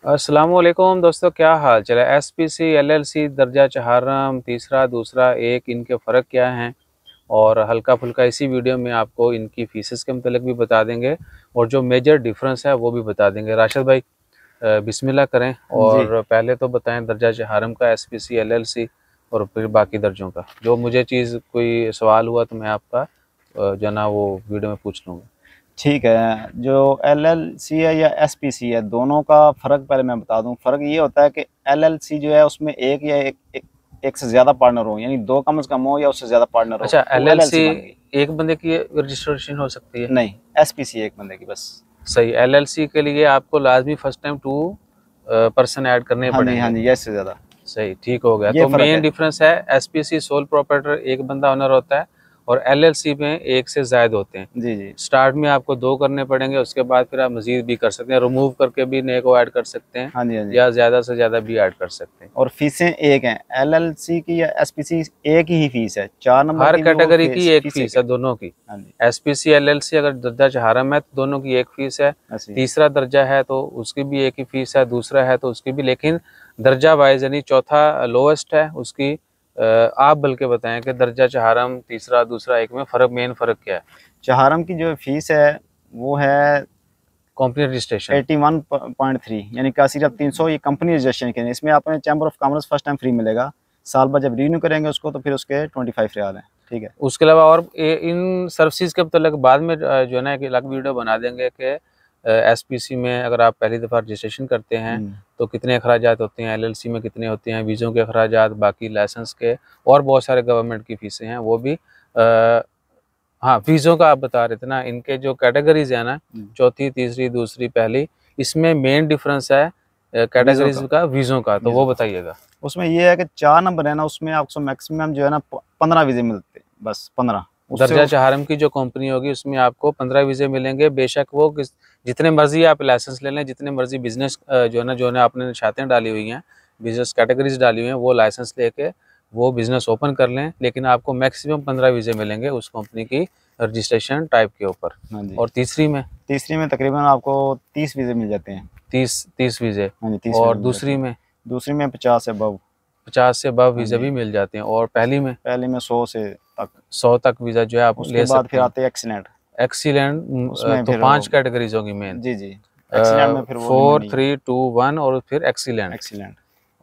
अस्सलामुअलैकुम दोस्तों, क्या हाल चल है। एसपीसी एलएलसी दर्जा चहारम तीसरा दूसरा एक, इनके फ़र्क क्या हैं और हल्का फुल्का इसी वीडियो में आपको इनकी फ़ीसेस के मतलब भी बता देंगे और जो मेजर डिफरेंस है वो भी बता देंगे। राशिद भाई, बिस्मिल्लाह करें जी। और पहले तो बताएं दर्जा चहारम का, एसपीसी एलएलसी और फिर बाकी दर्जों का। जो मुझे चीज़ कोई सवाल हुआ तो मैं आपका जो ना वो वीडियो में पूछ लूँगा। ठीक है, जो एलएलसी है या एसपीसी है, दोनों का फ़र्क पहले मैं बता दूं। फ़र्क ये होता है कि एलएलसी जो है उसमें एक या एक से ज़्यादा पार्टनर हो, यानी दो कम से कम हो या उससे ज़्यादा पार्टनर हो अच्छा, तो वो एलएलसी एलएलसी बन गई। एक बंदे की रजिस्ट्रेशन हो सकती है? नहीं, एसपीसी एक बंदे की बस। सही। एलएलसी के लिए आपको लाजमी फर्स्ट टाइम 2 पर्सन ऐड करने हाँ जी, हाँ पड़ेंगे। जी, या इससे ज़्यादा। सही, ठीक हो गया। ये तो फ़र्क मेन है। डिफरेंस है, एसपीसी सोल प्रोप्राइटर एक बंदा ओनर होता है और एलएलसी में एक से ज़ायद होते हैं। जी, जी। स्टार्ट में आपको 2 करने पड़ेंगे, उसके बाद फिर आप मज़ीद भी कर सकते हैं, रिमूव करके भी नए को ऐड कर सकते हैं हाँ जी, हाँ जी। या ज़्यादा से ज़्यादा भी ऐड कर सकते हैं। और फ़ीसें एक हैं, एलएलसी की या एसपीसी एक ही फ़ीस है, 4 नंबर हर की भी वो कैटेगरी की फ़ीस एक फ़ीस एक फीस है है। दोनों की। हाँ जी, एसपीसी एलएलसी अगर दर्जा चहारम है तो दोनों की एक फीस है। ऐसे ही। तीसरा दर्जा है तो उसकी भी एक ही फीस है, दूसरा है तो उसकी भी। लेकिन दर्जा वाइज यानी चौथा लोएस्ट है उसकी। आप बल्कि बताएं कि दर्जा चहारम तीसरा दूसरा एक में फ़र्क, मेन फ़र्क क्या है? चहारम की जो फ़ीस है, वो है कंपनी रजिस्ट्रेशन। 81.3, यानी का सिर्फ 300 ये कंपनी रजिस्ट्रेशन के लिए। इसमें आपने chamber of commerce first time free मिलेगा। साल भर जब रिन्यू करेंगे उसको तो फिर उसके 25 रियाल हैं। ठीक है। उसके अलावा और इन सर्विसेज के मतलब बाद में जो है ना एक अलग वीडियो बना देंगे कि एसपीसी में अगर आप पहली दफ़ा रजिस्ट्रेशन करते हैं हम्म। तो कितने अखराजात होते हैं, एलएलसी में कितने होते हैं, वीज़ों के अखराजात, बाकी लाइसेंस के और बहुत सारे गवर्नमेंट की फ़ीसें हैं वो भी। हाँ, वीज़ों का आप बता रहे थे ना, इनके जो कैटेगरीज़ है ना, हम्म। चौथी, तीसरी, दूसरी, पहली, इसमें मेन डिफरेंस है वीज़ों कैटेगरीज़ का। का, वीज़ों का, तो वीज़ों वो का बताइएगा। उसमें ये है कि 4 नंबर है ना, उसमें आपको मैक्सिमम जो है ना 15 वीज़े मिलते हैं, बस 15। उससे दर्जा उस चहारम की जो कंपनी होगी उसमें आपको 15 वीज़े मिलेंगे। बेशक वो जितने मर्जी आप लाइसेंस ले लें, जितने मर्जी बिजनेस जो है ना आपने शातें डाली हुई हैं, बिजनेस कैटेगरीज डाली हुई हैं, वो लाइसेंस लेके वो बिजनेस ओपन कर लें, लेकिन आपको मैक्सिमम 15 वीज़े मिलेंगे उस कंपनी की रजिस्ट्रेशन टाइप के ऊपर। हाँ जी। और तीसरी में तीसरी में तकरीबन आपको 30 वीज़े मिल जाते हैं। 30 वीज़े। हाँ जी, 30 वीज़े और मिल जाते दूसरी हैं। में दूसरी में 50 से अबव। 50 से अबव हाँ वीज़े जी। भी मिल जाते हैं। और पहली में पहले में 100 से तक। 100 तक वीज़ा जो है आप उसके ले बाद सकते फिर हैं। आते हैं एक्सीलेंट। एक्सीलेंट उसमें तो फिर 5 कैटेगरीज होंगी मेन। जी, जी। एक्सीलेंट में फिर वो लिमिट फोर नहीं है। थ्री टू वन और फिर एक्सीलेंट। एक्सीलेंट।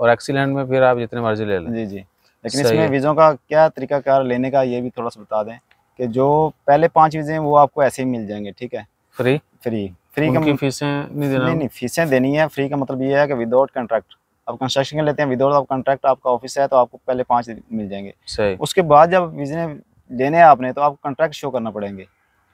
और एक्सीलेंट में फिर आप जितने मर्जी ले लें। जी, जी। लेकिन सही इसमें है। वीज़ों का क्या तरीकाकार लेने का, ये भी थोड़ा-सा बता दें कि जो पहले 5 वीज़े हैं वो आपको ऐसे ही मिल जाएँगे, ठीक है? फ्री। फ्री। फ्री का उनकी म फीसें नहीं देना नहीं, होगा? नहीं, फीसें देनी है। फ्री का मतलब ये है कि विदाउट कॉन्ट्रैक्ट। अब कंस्ट्रक्शन के लेते हैं, विदाउट ऑफ कॉन्ट्रैक्ट आपका ऑफ़िस है तो आपको पहले 5 मिल जाएँगे। सही। उसके बाद जब वीज़े लेने हैं आपने तो आपको कॉन्ट्रैक्ट शो करना पड़ेंगे।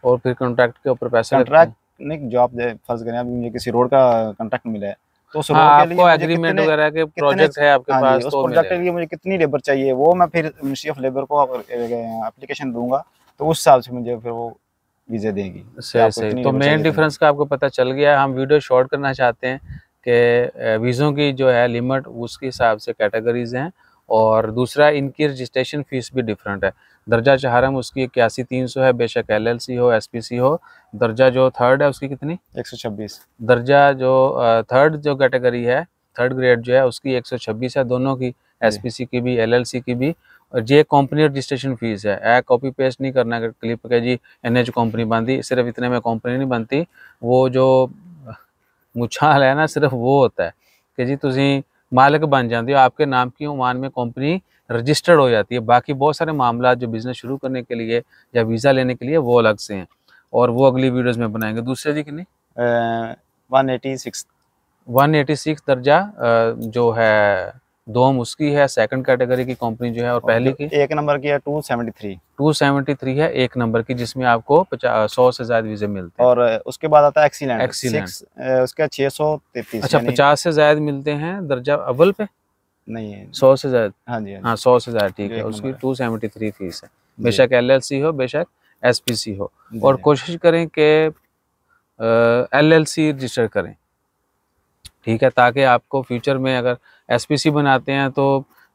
और फिर कॉन्ट्रैक्ट के ऊपर पैसे लगते कॉन्ट्रैक्ट हैं? नहीं, जो आप फ़र्ज़ करें अभी मुझे किसी रोड का कॉन्ट्रैक्ट मिला है, तो उस हाँ, रोड के लिए आपको मुझे एग्रीमेंट कितने वगैरह के कितने प्रोजेक्ट है आपके हाँ जी, पास उस तो प्रोजेक्ट के मिलेगा। लिए मुझे कितनी लेबर चाहिए वो मैं फिर मिनिस्ट्री ऑफ लेबर को एप्लीकेशन दूँगा, तो उस हिसाब से मुझे फिर वो वीज़ा देगी कि सही आपको सही। इतनी तो लेबर मेन चाहिए इतनी। डिफरेंस का आपको पता चल गया है। हम वीडियो शॉर्ट करना चाहते हैं कि वीज़ों की जो है लिमिट उसके हिसाब से कैटेगरीज हैं। और दूसरा, इनकी रजिस्ट्रेशन फ़ीस भी डिफरेंट है। दर्जा चहारम उसकी 81,300 है, बेशक एलएलसी हो, एसपीसी हो। दर्जा जो थर्ड है उसकी कितनी? 126। दर्जा जो थर्ड जो कैटेगरी है, थर्ड ग्रेड जो है उसकी 126 है दोनों की, जी। एसपीसी की भी, एलएलसी की भी। और ये कंपनी रजिस्ट्रेशन फीस है। ए कॉपी पेस्ट नहीं करना है क्लिप के जी एनएच कंपनी बनती, सिर्फ इतने में कंपनी नहीं बनती। वो जो मुछाल है ना, सिर्फ वो होता है कि जी तुसी मालिक बन जाते हो, आपके नाम की ओमान में कंपनी रजिस्टर्ड हो जाती है। बाकी बहुत सारे मामला जो बिज़नेस शुरू करने के लिए या वीज़ा लेने के लिए वो अलग से हैं, और वो अगली वीडियोज़ में बनाएंगे। दूसरे जी की नहीं, 186। 186 दर्जा जो है दोम उसकी है, सेकंड कैटेगरी की कंपनी जो है। और और पहली जो की 1 नंबर की है 273। 273 है एक नंबर की, जिसमें आपको 100 से ज़्यादा वीज़े मिलते हैं। और उसके बाद आता है एक्सीलेंट एक्सीलेंट। 6, उसका 633 अच्छा, यानी 50 से ज़्यादा मिलते हैं दर्जा अव्वल पे, नहीं है। 100 से ज़्यादा। हाँ जी, हाँ हाँ, जी। 100 से ज़्यादा ठीक जो है। 1 उसकी नंबर है। 273 फीस है, जी। बेशक एलएलसी हो, बेशक एसपीसी हो। जी, और जी। कोशिश करें कि एलएलसी रजिस्टर करें, ठीक है, ताकि आपको फ्यूचर में अगर एसपीसी बनाते हैं तो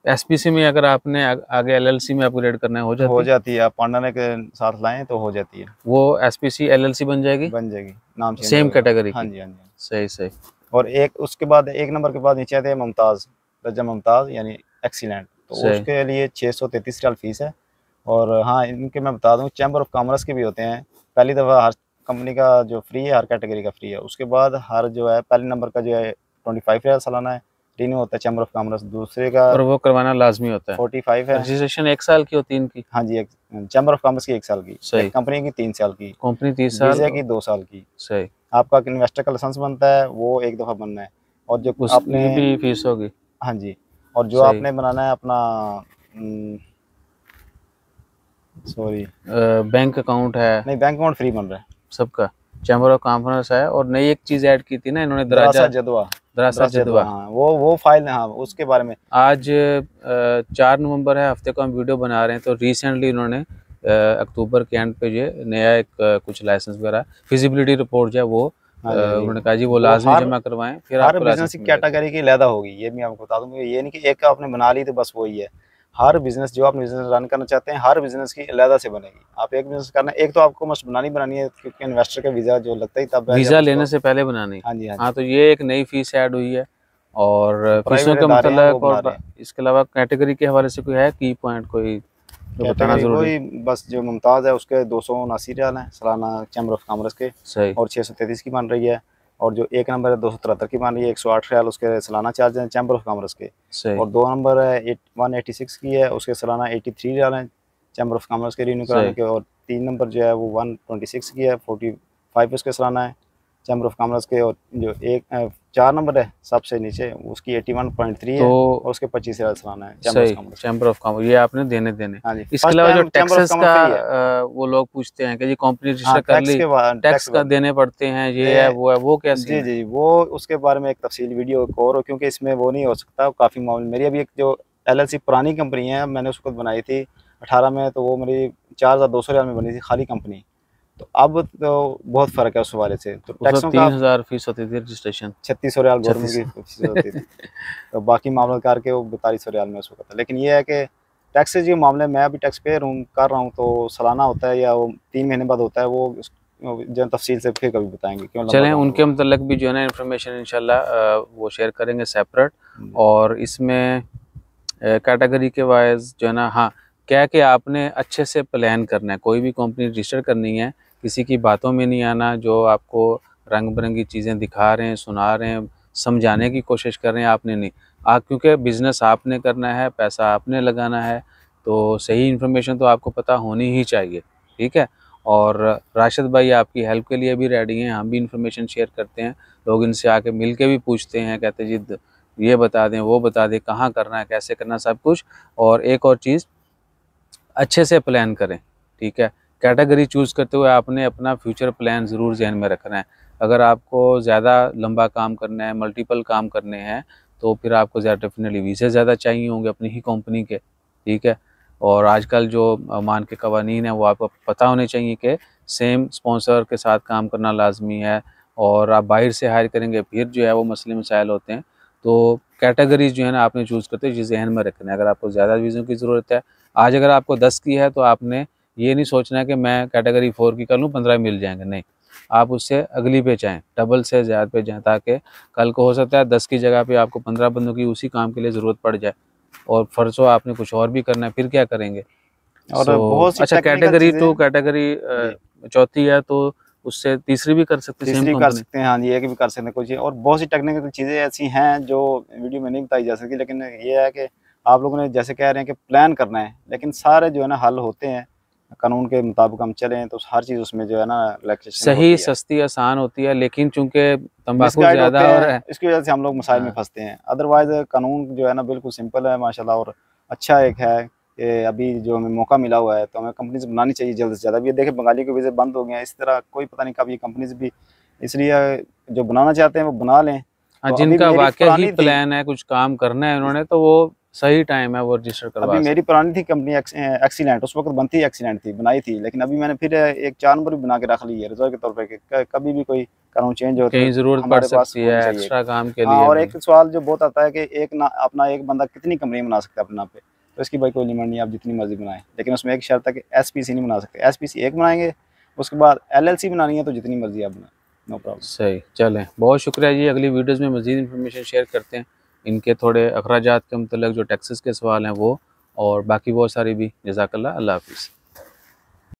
एसपीसी में अगर आपने आगे एलएलसी में अपग्रेड करना है हो हो जाती, जाती है, आप पार्टनर के साथ लाएँ तो हो जाती है। वो एसपीसी एलएलसी बन जाएगी, बन जाएगी, नाम चेंज सेम होएगा। कैटेगरी हाँ की। जी, हाँ जी। सही सही। और एक उसके बाद 1 नंबर के बाद नीचे आते हैं मुमताज़, दर्जा मुमताज़ यानी एक्सीलेंट, तो सही। उसके लिए 633 रियाल फ़ीस है। और हाँ, इनके मैं बता दूँ चैम्बर ऑफ कॉमर्स के भी होते हैं। पहली दफ़ा हर कंपनी का जो फ्री है, हर कैटेगरी का फ्री है। उसके बाद हर जो है पहले नंबर का जो है 25 रियाल सालाना है, रिन्यू होता है चैम्बर ऑफ कॉमर्स। दूसरे का और वो करवाना लाज़मी होता है। 45 है। रजिस्ट्रेशन 1 साल की होती है इनकी? हाँ जी, एक चैम्बर ऑफ कॉमर्स की 1 साल की, एक सही। कंपनी की 3 साल की, कंपनी 30 साल। वीज़ा की 2 साल की। सही। आपका इन्वेस्टर का लाइसेंस बनता है, वो 1 दफ़ा बनना है। और जो आपने उसकी भी फीस होगी? हाँ जी, और जो सही। आपने बनाना है अपना उम, सॉरी बैंक अकाउंट है नहीं, बैंक अकाउंट फ्री बन रहा है। सबका? चैम्बर ऑफ कॉमर्स है, और नई एक चीज़ ऐड की थी ना इन्होंने, दरासा दराजा, जदवा, दरासा दरासा जदवा, जदवा। हाँ, वो फ़ाइल, हाँ, उसके बारे में। आज 4 नवंबर है, हफ्ते को हम वीडियो बना रहे हैं, तो रिसेंटली इन्होंने अक्टूबर के एंड पे जो नया एक कुछ लाइसेंस वगैरह फिजिबिलिटी रिपोर्ट जो है वो हाँ जी, हाँ जी। उन्होंने कहा जी वो वो लाजमी जमा करवाएं, फिर हर आपको बिज़नेस लाइसेंस की मिलेगा। कैटेगरी की अलहदा होगी, ये मैं आपको बता दूँ। ये नहीं कि एक आपने बना ली तो बस वही है। हर बिज़नेस जो आप बिज़नेस रन करना चाहते हैं, हर बिज़नेस की अलहदा से बनेगी। आप एक बिज़नेस करना है, एक तो आपको मस्ट बनानी है, क्योंकि इन्वेस्टर का वीज़ा जो लगता ही तब है जब वीज़ा उसको। लेने से पहले बनानी। हाँ जी, हाँ हाँ, जी। तो ये एक नई फीस ऐड हुई है। और फीसों प्राइवेट के इदारे हैं वो मतलब, बना और रहे हैं। इसके अलावा कैटेगरी के हवाले से कोई है की पॉइंट कोई जो बताना कैटेगरी ज़रूरी? वही बस जो मुमताज़ है उसके 279 रियाल हैं सालाना चैम्बर ऑफ कॉमर्स के, सही। और 633 की बन रही है। और जो 1 नंबर है 273 की बन रही है, 108 रियाल उसके सालाना चार्ज हैं चैम्बर ऑफ कॉमर्स के। सही। और 2 नंबर है 186 की है, उसके सालाना 83 रियाल हैं चैम्बर ऑफ कॉमर्स के रिन्यू कराने सही। के। और 3 नंबर जो है वो 126 की है, 45 उसके सालाना है चैम्बर ऑफ कॉमर्स के। और जो 4 नंबर है सबसे नीचे, उसकी 81.3 तो है, और उसके 25 रियाल सालाना है चैम्बर ऑफ सही, कॉमर्स के। चैम्बर ऑफ कॉमर्स ये आपने देने देने। हाँ जी, इसके फर्स्ट अलावा जो time chamber of taxes commerce का फ्री है। वो लोग पूछते हैं कि जी कंपनी हाँ, रजिस्टर कर टैक्स ली, के बाद, टैक्स का देने पड़ते हैं, ये है वो है, वो क्या जी, सीन है? जी, वो उसके बारे में एक तफ़सील वीडियो एक और हो, क्योंकि इसमें वो नहीं हो सकता, काफ़ी मामले। मेरी अभी एक जो एलएलसी पुरानी कंपनी है, मैंने उसको बनाई थी 18 में, तो वो मेरी 4200 रियाल में बनी थी खाली कंपनी। तो अब तो बहुत फ़र्क है उस हवाले से। तो उसमें टैक्सों का 3000 फीस होती थी रजिस्ट्रेशन। 3600 रियाल गवर्नमेंट 36। की फीस होती थी। तो बाकी मामला करके वो 4200 रियाल में उस वक़्त था। लेकिन ये है कि टैक्स से जो मामले, मैं अभी टैक्स पेयर हूँ, कर रहा हूँ, तो सालाना होता है या वो 3 महीने बाद होता है, वो जो तफ़सील से फिर कभी बताएँगे, क्यों लंबा चलें, काम है उनके वो। मतलब भी जो है ना इन्फॉर्मेशन इंशाल्लाह वो शेयर करेंगे सेपरेट। जी। और इसमें कैटेगरी के वाइज जो है ना, हाँ, क्या है कि आपने अच्छे से प्लान करना है, कोई भी कंपनी रजिस्टर करनी है, किसी की बातों में नहीं आना, जो आपको रंग बिरंगी चीज़ें दिखा रहे हैं, सुना रहे हैं, समझाने की कोशिश कर रहे हैं, आपने नहीं। क्योंकि बिज़नेस आपने करना है, पैसा आपने लगाना है, तो सही इन्फॉर्मेशन तो आपको पता होनी ही चाहिए, ठीक है? और राशिद भाई आपकी हेल्प के लिए भी रेडी हैं, हम भी इन्फॉर्मेशन शेयर करते हैं, लोग इनसे आके मिल के भी पूछते हैं, कहते हैं जी ये बता दें, वो बता दें, कहाँ करना है, कैसे करना है, सब कुछ। और एक और चीज़, अच्छे से प्लान करें, ठीक है? कैटेगरी चूज़ करते हुए आपने अपना फ्यूचर प्लान ज़रूर ज़हन में रखना है। अगर आपको ज़्यादा लंबा काम करना है, मल्टीपल काम करने हैं, तो फिर आपको डेफ़िनेटली वीज़े ज़्यादा चाहिए होंगे अपनी ही कंपनी के, ठीक है? और आजकल जो मान के कवानीन हैं, वो आपको पता होने चाहिए कि सेम स्पॉन्सर के साथ काम करना लाज़मी है, और आप बाहर से हायर करेंगे, फिर जो है वो मसले मसाइल होते हैं। तो कैटेगरीज़ जो है ना आपने चूज़ करते हुए ये ज़हन में रखना है। अगर आपको ज़्यादा वीज़ों की ज़रूरत है, आज अगर आपको 10 की है, तो आपने ये नहीं सोचना है कि मैं कैटेगरी 4 की कर लूँ, 15 मिल जाएँगे, नहीं। आप उससे अगली पे जाएँ, डबल से ज़्यादा पे जाएँ, ताकि कल को हो सकता है 10 की जगह पे आपको 15 बंदों की उसी काम के लिए ज़रूरत पड़ जाए, और फ़र्ज़ो आपने कुछ और भी करना है, फिर क्या करेंगे? और सो बहुत सी अच्छा, टेक्निकल कैटेगरी चीज़ें टू हैं। कैटेगरी जी, चौथी है, तो उससे तीसरी भी कर सकते सेम तीसरी कर कंपनी? सकते हैं, हाँ जी, एक भी कर सकते हैं कुछ। और बहुत सी टेक्निकल चीज़ें ऐसी हैं जो वीडियो में नहीं बताई जा सकती, लेकिन ये है कि आप लोगों ने जैसे कह रहे हैं कि प्लान करना है, लेकिन सारे जो है ना हल होते हैं, कानून के मुताबिक हम चलें तो हर चीज़ उसमें जो है ना रिलैक्सेशन सही, होती है। सस्ती, आसान होती है, लेकिन चूँकि तंबाकू मिसगाइड होते ज़्यादा हो रहा हैं, है। इसकी वजह से हम लोग मसाइल में हाँ। फँसते हैं। अदरवाइज़ कानून जो है ना बिल्कुल सिंपल है माशाल्लाह, और अच्छा एक है कि अभी जो हमें मौका मिला हुआ है, तो हमें कंपनीज़ बनानी चाहिए जल्द से ज़्यादा। अभी ये देखें बंगाली के वीज़े बंद हो गए हैं, इस तरह कोई पता नहीं कब ये कंपनीज़ भी, इसलिए जो बनाना चाहते हैं वो बना लें। हाँ, तो अभी जिनका मेरी वाक़ई ही पुरानी थी प्लान है, कुछ काम करना है इन्होंने, तो वो सही टाइम है, वो रजिस्टर अभी करवा मेरी सकते पुरानी थी कंपनी एक्सीलेंट, उस वक़्त बनती एक्सीलेंट थी, बनाई थी, लेकिन अभी मैंने फिर एक 4 नंबर भी बना के रख ली है रिज़र्व के तौर पे कि कभी भी कोई कानून चेंज हैं। हो तो कहीं ज़रूरत पड़ हमारे पास सकती है होनी चाहिए। एक्स्ट्रा काम के हाँ, लिए और भी। एक सवाल जो बहुत आता है कि एक ना अपना एक बंदा कितनी कंपनी बना सकता है अपने नाम पे? तो इसकी भाई कोई लिमिट नहीं है, आप जितनी मर्ज़ी बनाएँ। लेकिन उसमें एक शर्त है कि एसपीसी नहीं बना सकते। एसपीसी एक बनाएँगे, उसके बाद एलएलसी बनानी है तो जितनी मर्ज़ी आप बनाएँ। No problem. सही, चलें, बहुत शुक्रिया जी। अगली वीडियोज़ में मज़ीद इन्फॉर्मेशन शेयर करते हैं, इनके थोड़े अखराजात के मतलब जो टैक्सेस के सवाल हैं वो, और बाकी बहुत सारी भी। जज़ाकल्लाह, अल्लाह हाफ़िज़।